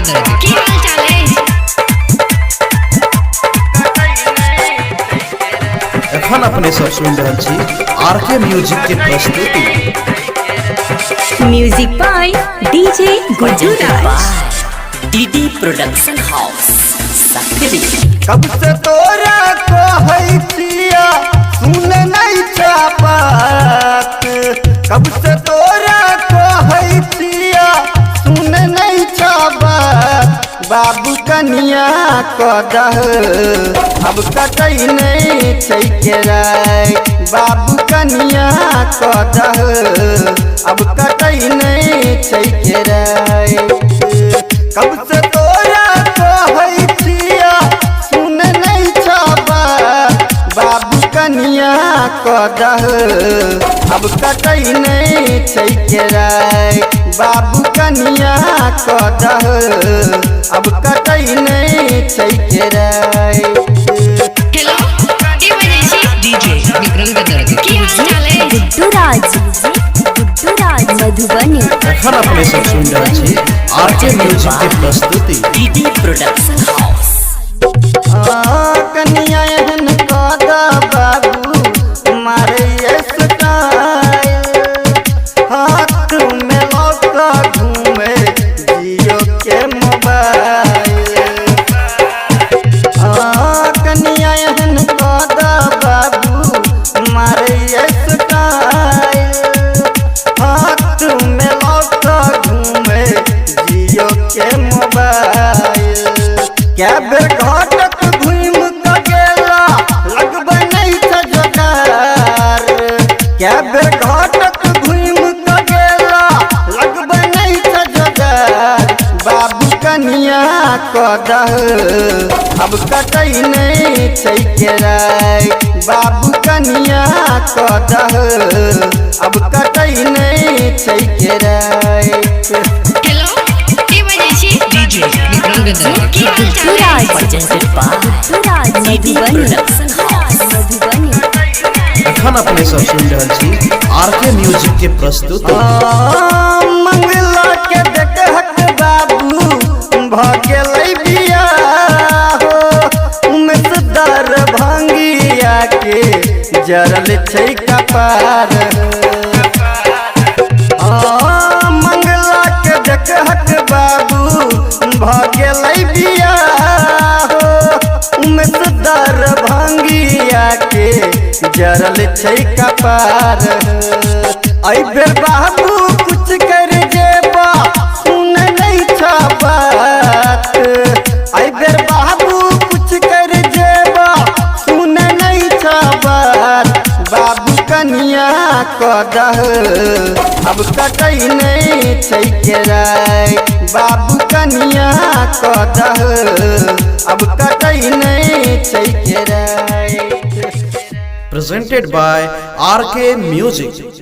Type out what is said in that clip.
दर्द की हाल चाल है। एखन अपने सब सुन रहल छी आरके म्यूजिक के प्रस्तुति। Music by DJ Guddu Raj, DD production house Sakri. कब से तोरा कहै छिया सुन नहीं चाहत, कब से तोरा कहै छिया सुन नहीं चाहत। बाबू कनिया कदह अब कटै नहीं छै के राय, बाबू कनिया कदह अब कटै नहीं छै के राय। कब से तोरा कहै छिया सुन नहीं चाहत, बाबू कनिया कदह अब कटै नहीं छै के राय, बाबू कनिया कदह अब कटै नहीं छै के राय। हेलो की बजे छी डीजे विक्रम के दर्द की हाल चाल है। गुड्डू राज मधुबनी। एखन अपने सब सुन रहल छी आरके म्यूजिक के प्रस्तुति। DD production house. कनिया एहन कदा बाबू मारे स्टाइल, हाथ में लौका घूमे जियो के मोबाइल। कनिया एहन कदा बाबू मारे स्टाइल, हाथ में लौका घूमे जियो के मोबाइल। क्या बेर घाटक घूम क गेला लगबै नहीं छ जोगार, क्या बेर घाटक घूम क गेला लगबै नहीं छ जोगार। बाबू कनिया कदह अब कटै नहीं छै के राय, बाबू कनिया कदह अब कटै नहीं छै के राय। हेलो की बजे छी डीजे विक्रम के दर्द की हाल गुड्डू चाल है। राज presented by DD production house. Madhubani. एखन अपने सब सुन रहल छी आरके म्यूजिक के प्रस्तुति। मंगला के देखहक बाबू भ गेलै बियाह हो, उमेश दर भंगिया के जरल छै कपार। मंगला के देखहक बाबू भ गेलै बियाह हो, उमेश दर भंगिया के जरल छै कपार। ऐ बेर बाबू कुछ कर जेबा सुन नहीं छ बात, ऐ बेर बाबू कुछ कर जेबा सुन नहीं छ बात। बाबू कनिया कदह अब कटै नहीं छै के राय, बाबू कनिया कदह अब कटै नहीं छै के राय। presented by RK Music।